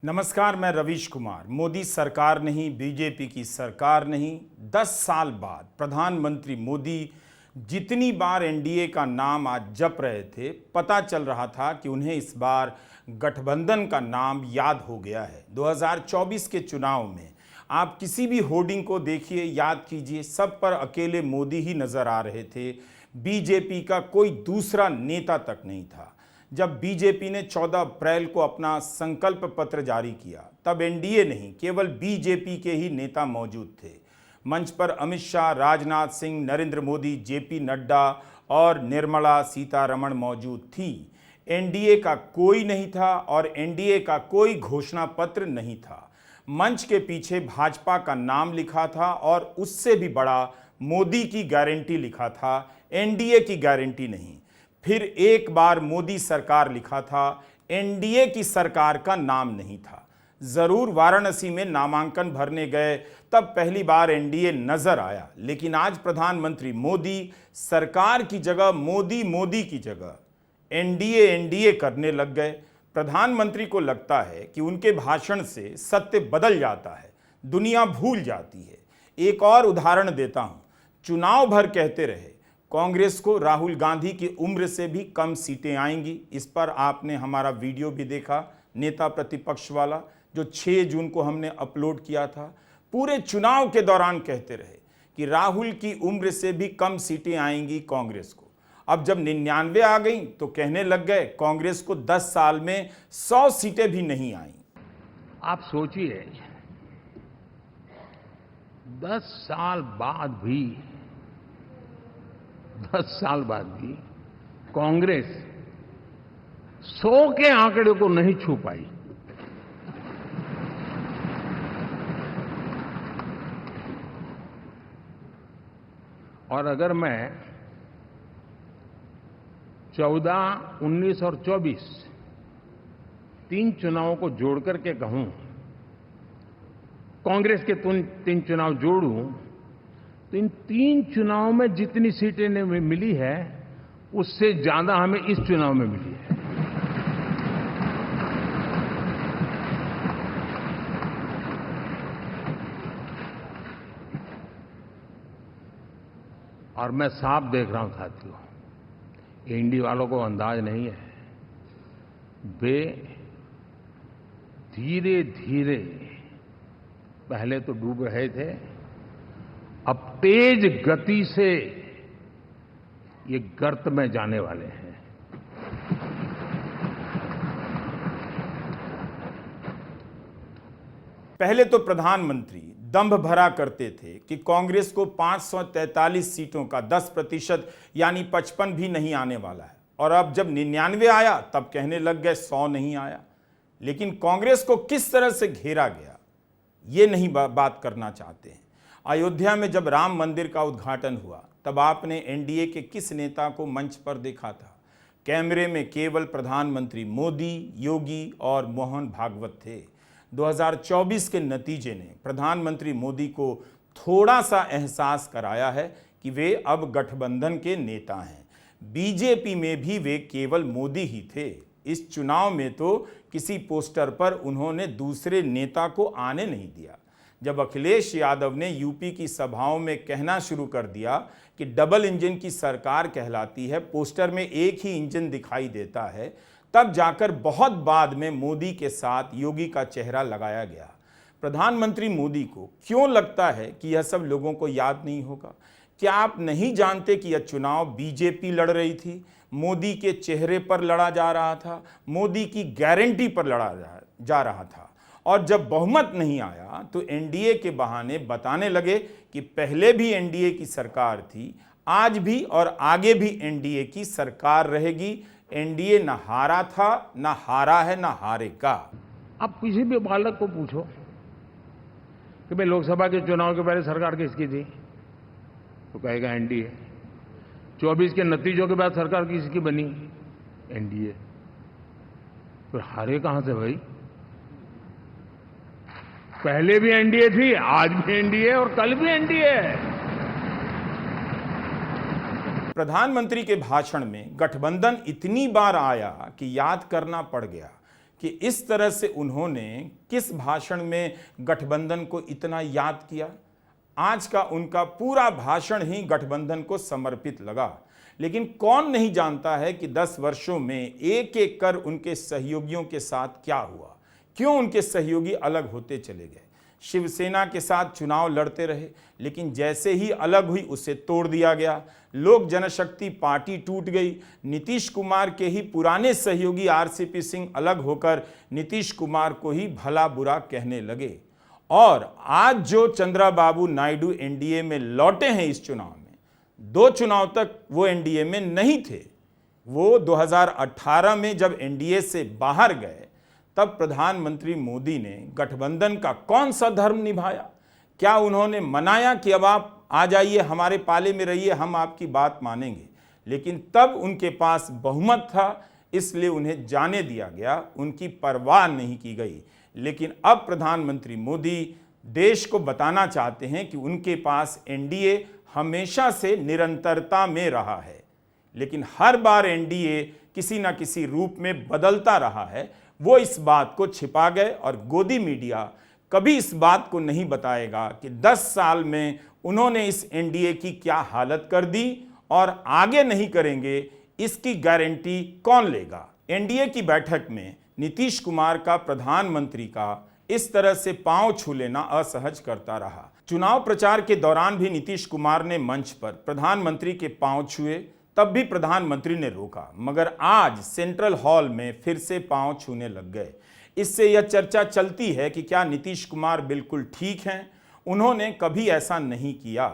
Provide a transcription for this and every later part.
नमस्कार, मैं रवीश कुमार। मोदी सरकार नहीं, बीजेपी की सरकार नहीं। 10 साल बाद प्रधानमंत्री मोदी जितनी बार एनडीए का नाम आज जप रहे थे, पता चल रहा था कि उन्हें इस बार गठबंधन का नाम याद हो गया है। 2024 के चुनाव में आप किसी भी होर्डिंग को देखिए, याद कीजिए, सब पर अकेले मोदी ही नजर आ रहे थे। बीजेपी का कोई दूसरा नेता तक नहीं था। जब बीजेपी ने 14 अप्रैल को अपना संकल्प पत्र जारी किया, तब एनडीए नहीं, केवल बीजेपी के ही नेता मौजूद थे। मंच पर अमित शाह, राजनाथ सिंह, नरेंद्र मोदी, जेपी नड्डा और निर्मला सीतारमण मौजूद थी। एनडीए का कोई नहीं था और एनडीए का कोई घोषणा पत्र नहीं था। मंच के पीछे भाजपा का नाम लिखा था और उससे भी बड़ा मोदी की गारंटी लिखा था, एनडीए की गारंटी नहीं। फिर एक बार मोदी सरकार लिखा था, एनडीए की सरकार का नाम नहीं था। जरूर वाराणसी में नामांकन भरने गए तब पहली बार एनडीए नजर आया, लेकिन आज प्रधानमंत्री मोदी सरकार की जगह मोदी की जगह एनडीए करने लग गए। प्रधानमंत्री को लगता है कि उनके भाषण से सत्य बदल जाता है, दुनिया भूल जाती है। एक और उदाहरण देता हूं। चुनाव भर कहते रहे कांग्रेस को राहुल गांधी की उम्र से भी कम सीटें आएंगी। इस पर आपने हमारा वीडियो भी देखा, नेता प्रतिपक्ष वाला, जो 6 जून को हमने अपलोड किया था। पूरे चुनाव के दौरान कहते रहे कि राहुल की उम्र से भी कम सीटें आएंगी कांग्रेस को। अब जब 99 आ गई तो कहने लग गए कांग्रेस को 10 साल में 100 सीटें भी नहीं आई। आप सोचिए, 10 साल बाद भी 10 साल बाद भी कांग्रेस 100 के आंकड़े को नहीं छू पाई। और अगर मैं 14, 19 और 24 तीन चुनावों को जोड़ करके कहूं, कांग्रेस के 3 चुनाव जोड़ूं, तो इन 3 चुनावों में जितनी सीटें मिली है उससे ज्यादा हमें इस चुनाव में मिली है। और मैं साफ देख रहा हूं साथियों, एनडीए वालों को अंदाज नहीं है। वे धीरे धीरे पहले तो डूब रहे थे, अब तेज गति से ये गर्त में जाने वाले हैं। पहले तो प्रधानमंत्री दंभ भरा करते थे कि कांग्रेस को 543 सीटों का 10% यानी 55 भी नहीं आने वाला है। और अब जब 99 आया तब कहने लग गए 100 नहीं आया। लेकिन कांग्रेस को किस तरह से घेरा गया, ये नहीं बात करना चाहते हैं। अयोध्या में जब राम मंदिर का उद्घाटन हुआ तब आपने एनडीए के किस नेता को मंच पर देखा था? कैमरे में केवल प्रधानमंत्री मोदी, योगी और मोहन भागवत थे। 2024 के नतीजे ने प्रधानमंत्री मोदी को थोड़ा सा एहसास कराया है कि वे अब गठबंधन के नेता हैं। बीजेपी में भी वे केवल मोदी ही थे। इस चुनाव में तो किसी पोस्टर पर उन्होंने दूसरे नेता को आने नहीं दिया। जब अखिलेश यादव ने यूपी की सभाओं में कहना शुरू कर दिया कि डबल इंजन की सरकार कहलाती है, पोस्टर में एक ही इंजन दिखाई देता है, तब जाकर बहुत बाद में मोदी के साथ योगी का चेहरा लगाया गया। प्रधानमंत्री मोदी को क्यों लगता है कि यह सब लोगों को याद नहीं होगा? क्या आप नहीं जानते कि यह चुनाव बीजेपी लड़ रही थी? मोदी के चेहरे पर लड़ा जा रहा था, मोदी की गारंटी पर लड़ा जा रहा था। और जब बहुमत नहीं आया तो एनडीए के बहाने बताने लगे कि पहले भी एनडीए की सरकार थी, आज भी और आगे भी एनडीए की सरकार रहेगी। एनडीए न हारा था, न हारा है, न हारेगा। अब किसी भी बालक को पूछो कि भाई लोकसभा के चुनाव के पहले सरकार किसकी थी, तो कहेगा एनडीए। 24 के नतीजों के बाद सरकार किसकी बनी? एनडीए। फिर हारे कहां से भाई? पहले भी एनडीए थी, आज भी एनडीए और कल भी एनडीए है। प्रधानमंत्री के भाषण में गठबंधन इतनी बार आया कि याद करना पड़ गया। कि इस तरह से उन्होंने किस भाषण में गठबंधन को इतना याद किया। आज का उनका पूरा भाषण ही गठबंधन को समर्पित लगा। लेकिन कौन नहीं जानता है कि 10 वर्षों में एक एक कर उनके सहयोगियों के साथ क्या हुआ, क्यों उनके सहयोगी अलग होते चले गए। शिवसेना के साथ चुनाव लड़ते रहे, लेकिन जैसे ही अलग हुई उसे तोड़ दिया गया। लोक जनशक्ति पार्टी टूट गई। नीतीश कुमार के ही पुराने सहयोगी आरसीपी सिंह अलग होकर नीतीश कुमार को ही भला बुरा कहने लगे। और आज जो चंद्रबाबू नायडू एनडीए में लौटे हैं इस चुनाव में, 2 चुनाव तक वो एनडीए में नहीं थे। वो 2018 में जब एनडीए से बाहर गए तब प्रधानमंत्री मोदी ने गठबंधन का कौन सा धर्म निभाया? क्या उन्होंने मनाया कि अब आप आ जाइए, हमारे पाले में रहिए, हम आपकी बात मानेंगे? लेकिन तब उनके पास बहुमत था, इसलिए उन्हें जाने दिया गया, उनकी परवाह नहीं की गई। लेकिन अब प्रधानमंत्री मोदी देश को बताना चाहते हैं कि उनके पास एनडीए हमेशा से निरंतरता में रहा है। लेकिन हर बार एनडीए किसी न किसी रूप में बदलता रहा है। वो इस बात को छिपा गए और गोदी मीडिया कभी इस बात को नहीं बताएगा कि 10 साल में उन्होंने इस एनडीए की क्या हालत कर दी और आगे नहीं करेंगे, इसकी गारंटी कौन लेगा। एनडीए की बैठक में नीतीश कुमार का प्रधानमंत्री का इस तरह से पांव छू लेना असहज करता रहा। चुनाव प्रचार के दौरान भी नीतीश कुमार ने मंच पर प्रधानमंत्री के पांव छुए, तब भी प्रधानमंत्री ने रोका, मगर आज सेंट्रल हॉल में फिर से पांव छूने लग गए। इससे यह चर्चा चलती है कि क्या नीतीश कुमार बिल्कुल ठीक हैं? उन्होंने कभी ऐसा नहीं किया।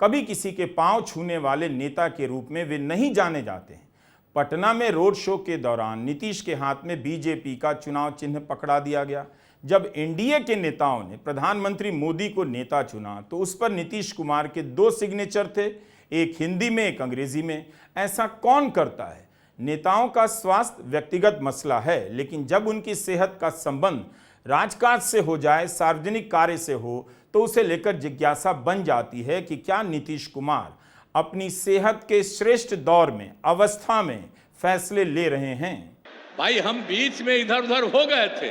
कभी किसी के पांव छूने वाले नेता के रूप में वे नहीं जाने जाते हैं। पटना में रोड शो के दौरान नीतीश के हाथ में बीजेपी का चुनाव चिन्ह पकड़ा दिया गया। जब एनडीए के नेताओं ने प्रधानमंत्री मोदी को नेता चुना तो उस पर नीतीश कुमार के 2 सिग्नेचर थे, एक हिंदी में एक अंग्रेजी में। ऐसा कौन करता है? नेताओं का स्वास्थ्य व्यक्तिगत मसला है, लेकिन जब उनकी सेहत का संबंध राजकाज से हो जाए, सार्वजनिक कार्य से हो, तो उसे लेकर जिज्ञासा बन जाती है कि क्या नीतीश कुमार अपनी सेहत के श्रेष्ठ दौर में, अवस्था में फैसले ले रहे हैं। भाई हम बीच में इधर उधर हो गए थे,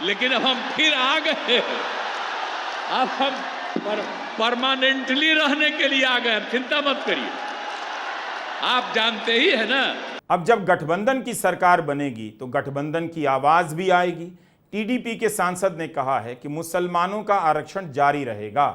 लेकिन अब हम फिर आ गए। अब हम परमानेंटली रहने के लिए आ गए, चिंता मत करिए, आप जानते ही है ना। अब जब गठबंधन की सरकार बनेगी तो गठबंधन की आवाज भी आएगी। टीडीपी के सांसद ने कहा है कि मुसलमानों का आरक्षण जारी रहेगा।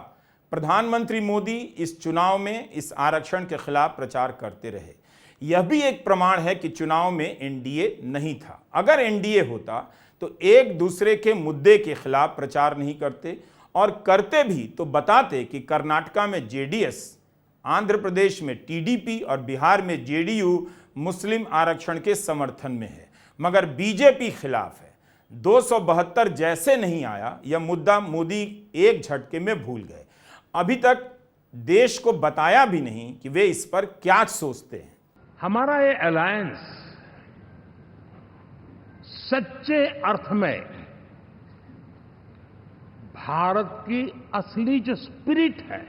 प्रधानमंत्री मोदी इस चुनाव में इस आरक्षण के खिलाफ प्रचार करते रहे। यह भी एक प्रमाण है कि चुनाव में एनडीए नहीं था। अगर एनडीए होता तो एक दूसरे के मुद्दे के खिलाफ प्रचार नहीं करते, और करते भी तो बताते कि कर्नाटका में जेडीएस, आंध्र प्रदेश में टीडीपी और बिहार में जेडीयू मुस्लिम आरक्षण के समर्थन में है, मगर बीजेपी खिलाफ है। 272 जैसे नहीं आया, यह मुद्दा मोदी एक झटके में भूल गए। अभी तक देश को बताया भी नहीं कि वे इस पर क्या सोचते हैं। हमारा ये अलायंस सच्चे अर्थ में भारत की असली जो स्पिरिट है,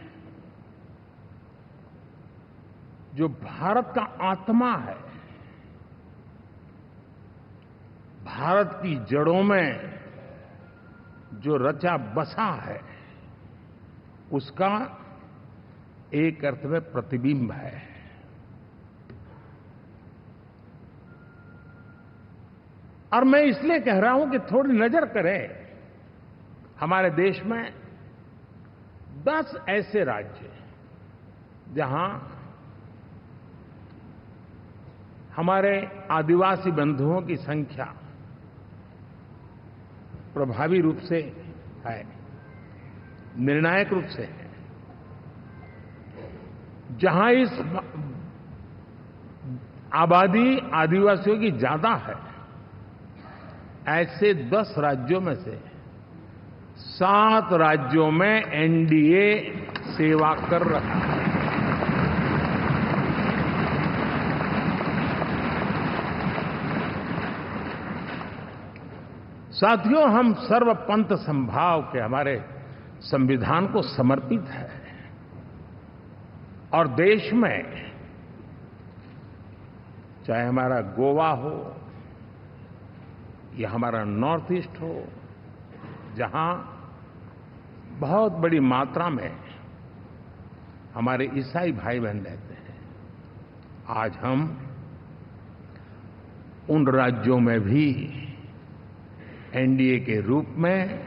जो भारत का आत्मा है, भारत की जड़ों में जो रचा बसा है, उसका एक अर्थ में प्रतिबिंब है। और मैं इसलिए कह रहा हूं कि थोड़ी नजर करें, हमारे देश में 10 ऐसे राज्य जहां हमारे आदिवासी बंधुओं की संख्या प्रभावी रूप से है, निर्णायक रूप से है, जहां इस आबादी आदिवासियों की ज्यादा है। ऐसे 10 राज्यों में से 7 राज्यों में एनडीए सेवा कर रहा है। साथियों, हम सर्वपंथ संभाव के हमारे संविधान को समर्पित है, और देश में चाहे हमारा गोवा हो ये हमारा नॉर्थ ईस्ट हो, जहां बहुत बड़ी मात्रा में हमारे ईसाई भाई बहन रहते हैं, आज हम उन राज्यों में भी एनडीए के रूप में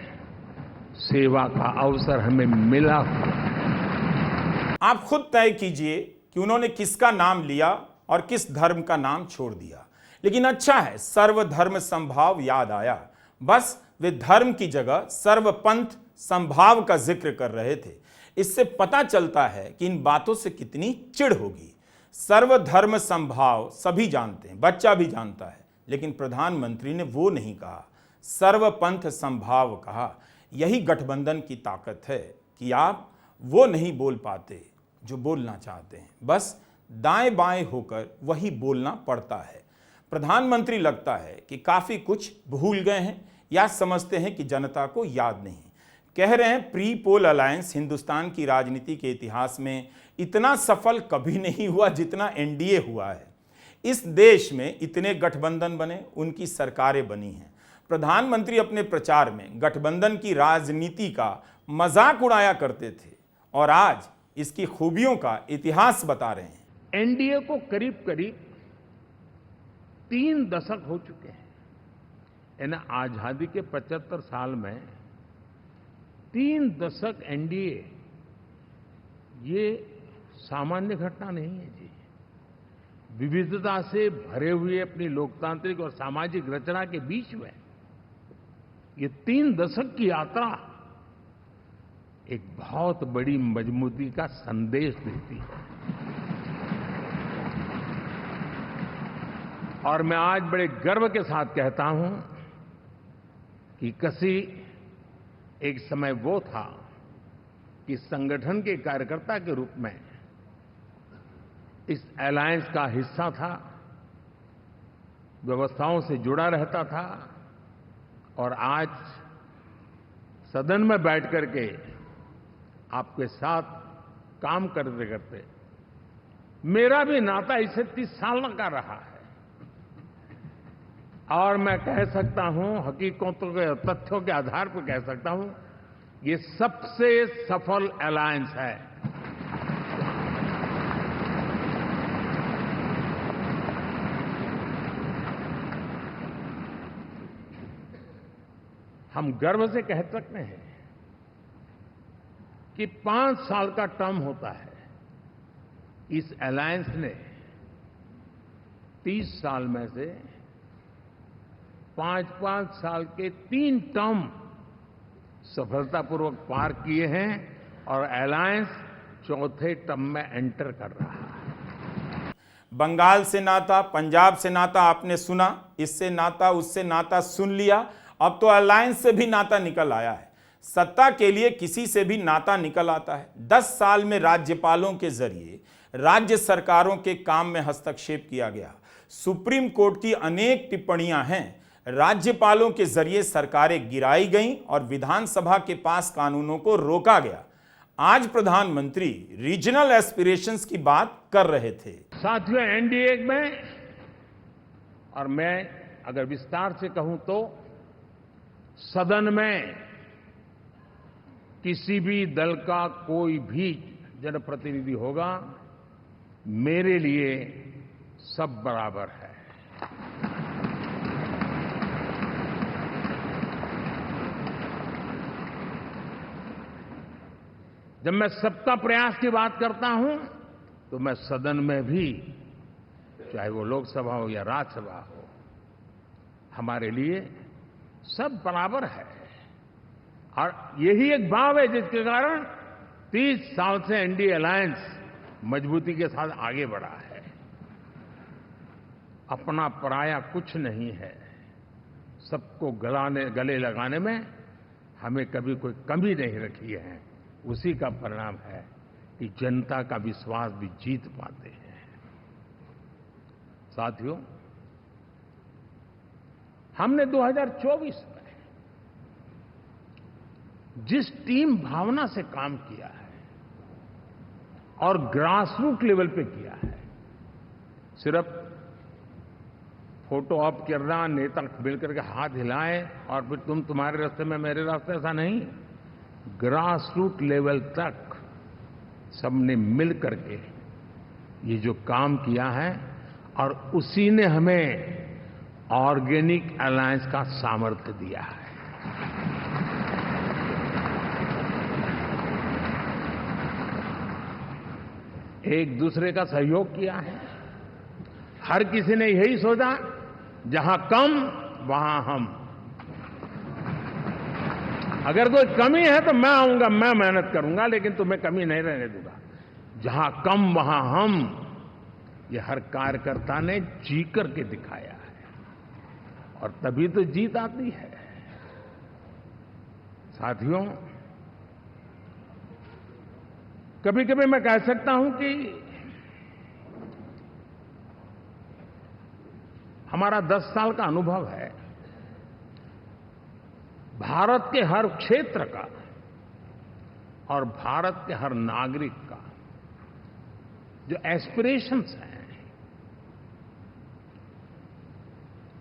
सेवा का अवसर हमें मिला हुआ है। आप खुद तय कीजिए कि उन्होंने किसका नाम लिया और किस धर्म का नाम छोड़ दिया, लेकिन अच्छा है सर्वधर्म समभाव याद आया। बस वे धर्म की जगह सर्वपंथ समभाव का जिक्र कर रहे थे। इससे पता चलता है कि इन बातों से कितनी चिढ़ होगी। सर्वधर्म समभाव सभी जानते हैं, बच्चा भी जानता है, लेकिन प्रधानमंत्री ने वो नहीं कहा, सर्वपंथ समभाव कहा। यही गठबंधन की ताकत है कि आप वो नहीं बोल पाते जो बोलना चाहते हैं, बस दाएं बाएं होकर वही बोलना पड़ता है। प्रधानमंत्री लगता है कि काफी कुछ भूल गए हैं या समझते हैं कि जनता को याद नहीं। कह रहे हैं प्री पोल अलायंस हिंदुस्तान की राजनीति के इतिहास में इतना सफल कभी नहीं हुआ जितना एनडीए हुआ है। इस देश में इतने गठबंधन बने, उनकी सरकारें बनी हैं। प्रधानमंत्री अपने प्रचार में गठबंधन की राजनीति का मजाक उड़ाया करते थे और आज इसकी खूबियों का इतिहास बता रहे हैं। एनडीए को करीब करीब 3 दशक हो चुके हैं। यानी आजादी के 75 साल में 3 दशक एनडीए, ये सामान्य घटना नहीं है जी। विविधता से भरे हुए अपनी लोकतांत्रिक और सामाजिक रचना के बीच में ये 3 दशक की यात्रा एक बहुत बड़ी मजबूती का संदेश देती है। और मैं आज बड़े गर्व के साथ कहता हूं कि किसी एक समय वो था कि संगठन के कार्यकर्ता के रूप में इस अलायंस का हिस्सा था, व्यवस्थाओं से जुड़ा रहता था, और आज सदन में बैठ करके आपके साथ काम करते करते मेरा भी नाता इससे 30 साल का रहा है। और मैं कह सकता हूं, हकीकतों के तथ्यों के आधार पर कह सकता हूं, ये सबसे सफल अलायंस है। हम गर्व से कह सकते हैं कि 5 साल का टर्म होता है। इस अलायंस ने 30 साल में से 5-5 साल के 3 टर्म सफलतापूर्वक पार किए हैं और अलायंस 4थे टर्म में एंटर कर रहा है। बंगाल से नाता, पंजाब से नाता आपने सुना, इससे नाता उससे नाता सुन लिया, अब तो अलायंस से भी नाता निकल आया है। सत्ता के लिए किसी से भी नाता निकल आता है। 10 साल में राज्यपालों के जरिए राज्य सरकारों के काम में हस्तक्षेप किया गया। सुप्रीम कोर्ट की अनेक टिप्पणियां हैं। राज्यपालों के जरिए सरकारें गिराई गईं और विधानसभा के पास कानूनों को रोका गया। आज प्रधानमंत्री रीजनल एस्पिरेशंस की बात कर रहे थे। साथियों, एनडीए में, और मैं अगर विस्तार से कहूं तो सदन में किसी भी दल का कोई भी जनप्रतिनिधि होगा, मेरे लिए सब बराबर है। जब मैं सबका प्रयास की बात करता हूं तो मैं सदन में भी, चाहे वो लोकसभा हो या राज्यसभा हो, हमारे लिए सब बराबर है। और यही एक भाव है जिसके कारण 30 साल से एनडीए अलायंस मजबूती के साथ आगे बढ़ा है। अपना पराया कुछ नहीं है। सबको गले लगाने में हमें कभी कोई कमी नहीं रखी है। उसी का परिणाम है कि जनता का विश्वास भी जीत पाते हैं। साथियों, हमने 2024 में जिस टीम भावना से काम किया है और ग्रासरूट लेवल पे किया है, सिर्फ फोटो ऑप करना, नेता मिलकर के हाथ हिलाएं और फिर तुम्हारे रास्ते में मेरे रास्ते, ऐसा नहीं। ग्रास रूट लेवल तक सबने मिल करके ये जो काम किया है और उसी ने हमें ऑर्गेनिक अलायंस का सामर्थ्य दिया है। एक दूसरे का सहयोग किया है। हर किसी ने यही सोचा, जहां कम वहां हम। अगर कोई कमी है तो मैं आऊंगा, मैं मेहनत करूंगा, लेकिन तुम्हें कमी नहीं रहने दूंगा। जहां कम वहां हम, ये हर कार्यकर्ता ने जी करके दिखाया है और तभी तो जीत आती है। साथियों, कभी कभी मैं कह सकता हूं कि हमारा 10 साल का अनुभव है, भारत के हर क्षेत्र का और भारत के हर नागरिक का जो एस्पिरेशंस हैं,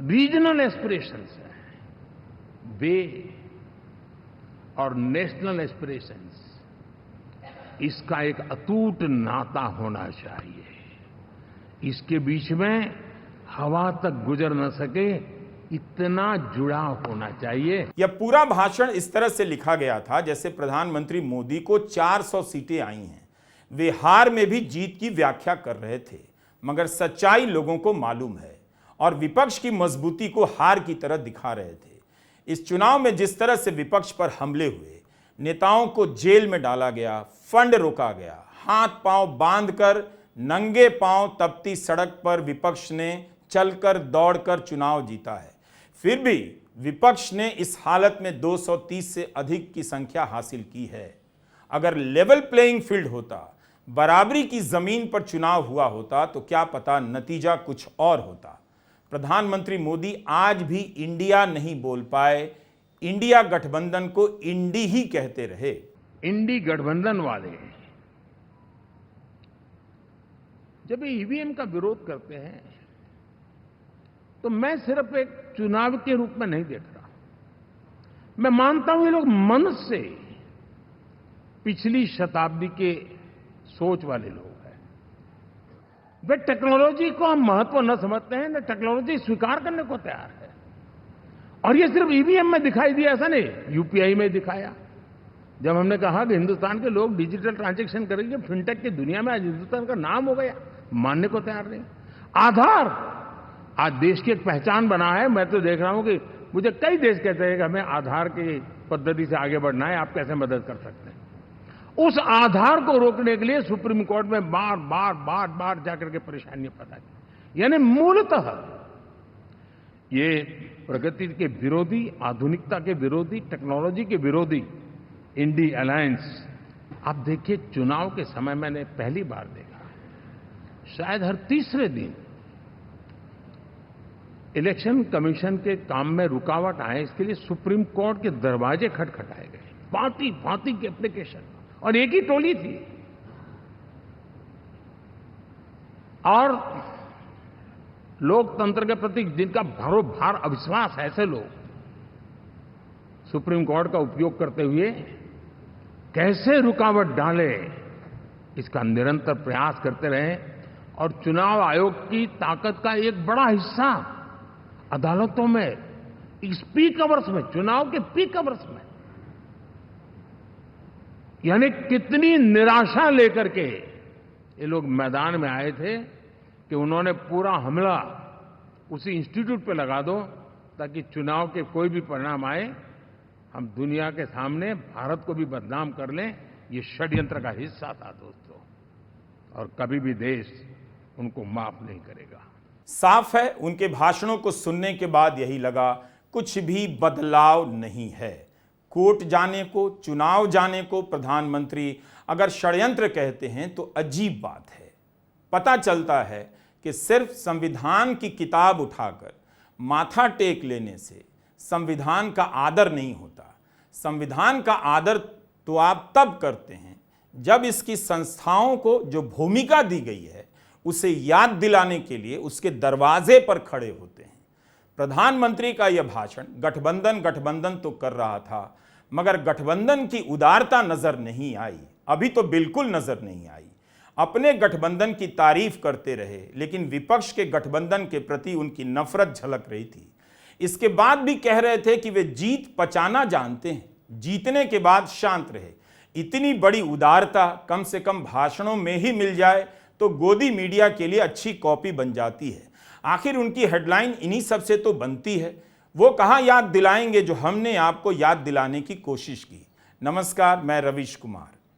रीजनल एस्पिरेशंस हैं, वे और नेशनल एस्पिरेशंस, इसका एक अटूट नाता होना चाहिए। इसके बीच में हवा तक गुजर न सके, इतना जुड़ाव होना चाहिए। यह पूरा भाषण इस तरह से लिखा गया था जैसे प्रधानमंत्री मोदी को 400 सीटें आई हैं। वे हार में भी जीत की व्याख्या कर रहे थे, मगर सच्चाई लोगों को मालूम है और विपक्ष की मजबूती को हार की तरह दिखा रहे थे। इस चुनाव में जिस तरह से विपक्ष पर हमले हुए, नेताओं को जेल में डाला गया, फंड रोका गया, हाथ पांव बांधकर नंगे पांव तपती सड़क पर विपक्ष ने चलकर दौड़कर चुनाव जीता है। फिर भी विपक्ष ने इस हालत में 230 से अधिक की संख्या हासिल की है। अगर लेवल प्लेइंग फील्ड होता, बराबरी की जमीन पर चुनाव हुआ होता, तो क्या पता नतीजा कुछ और होता। प्रधानमंत्री मोदी आज भी इंडिया नहीं बोल पाए, इंडिया गठबंधन को इंडी ही कहते रहे। इंडी गठबंधन वाले जब ईवीएम का विरोध करते हैं तो मैं सिर्फ एक चुनाव के रूप में नहीं देख रहा। मैं मानता हूं ये लोग मन से पिछली शताब्दी के सोच वाले लोग हैं। वे टेक्नोलॉजी को हम महत्व न समझते हैं, न टेक्नोलॉजी स्वीकार करने को तैयार है। और ये सिर्फ ईवीएम में दिखाई दिया, ऐसा नहीं, यूपीआई में दिखाया। जब हमने कहा कि हिंदुस्तान के लोग डिजिटल ट्रांजैक्शन करेंगे, फिनटेक की दुनिया में आज हिंदुस्तान का नाम हो गया, मानने को तैयार नहीं। आधार आज देश की एक पहचान बना है। मैं तो देख रहा हूं कि मुझे कई देश कहते हैं कि हमें आधार की पद्धति से आगे बढ़ना है, आप कैसे मदद कर सकते हैं। उस आधार को रोकने के लिए सुप्रीम कोर्ट में बार बार जाकर के परेशानियां पैदा की। यानी मूलतः ये प्रगति के विरोधी, आधुनिकता के विरोधी, टेक्नोलॉजी के विरोधी इंडी अलायंस। आप देखिए, चुनाव के समय मैंने पहली बार देखा, शायद हर तीसरे दिन इलेक्शन कमीशन के काम में रुकावट आए, इसके लिए सुप्रीम कोर्ट के दरवाजे खटखटाए गए। भांति की एप्लीकेशन, और एक ही टोली थी। और लोकतंत्र के प्रति जिनका भरोभार अविश्वास है, ऐसे लोग सुप्रीम कोर्ट का उपयोग करते हुए कैसे रुकावट डाले, इसका निरंतर प्रयास करते रहे। और चुनाव आयोग की ताकत का एक बड़ा हिस्सा अदालतों में, इस पीक आवर्स में, चुनाव के पीक आवर्स में, यानी कितनी निराशा लेकर के ये लोग मैदान में आए थे कि उन्होंने पूरा हमला उसी इंस्टीट्यूट पे लगा दो ताकि चुनाव के कोई भी परिणाम आए, हम दुनिया के सामने भारत को भी बदनाम कर लें। ये षड्यंत्र का हिस्सा था दोस्तों, और कभी भी देश उनको माफ नहीं करेगा। साफ है, उनके भाषणों को सुनने के बाद यही लगा, कुछ भी बदलाव नहीं है। कोर्ट जाने को, चुनाव जाने को प्रधानमंत्री अगर षड्यंत्र कहते हैं तो अजीब बात है। पता चलता है कि सिर्फ संविधान की किताब उठाकर माथा टेक लेने से संविधान का आदर नहीं होता। संविधान का आदर तो आप तब करते हैं जब इसकी संस्थाओं को जो भूमिका दी गई है उसे याद दिलाने के लिए उसके दरवाजे पर खड़े होते हैं। प्रधानमंत्री का यह भाषण गठबंधन गठबंधन तो कर रहा था, मगर गठबंधन की उदारता नजर नहीं आई, अभी तो बिल्कुल नजर नहीं आई। अपने गठबंधन की तारीफ करते रहे, लेकिन विपक्ष के गठबंधन के प्रति उनकी नफरत झलक रही थी। इसके बाद भी कह रहे थे कि वे जीत पचाना जानते हैं, जीतने के बाद शांत रहे। इतनी बड़ी उदारता कम से कम भाषणों में ही मिल जाए तो गोदी मीडिया के लिए अच्छी कॉपी बन जाती है। आखिर उनकी हेडलाइन इन्हीं सब से तो बनती है। वो कहाँ याद दिलाएंगे जो हमने आपको याद दिलाने की कोशिश की। नमस्कार, मैं रवीश कुमार।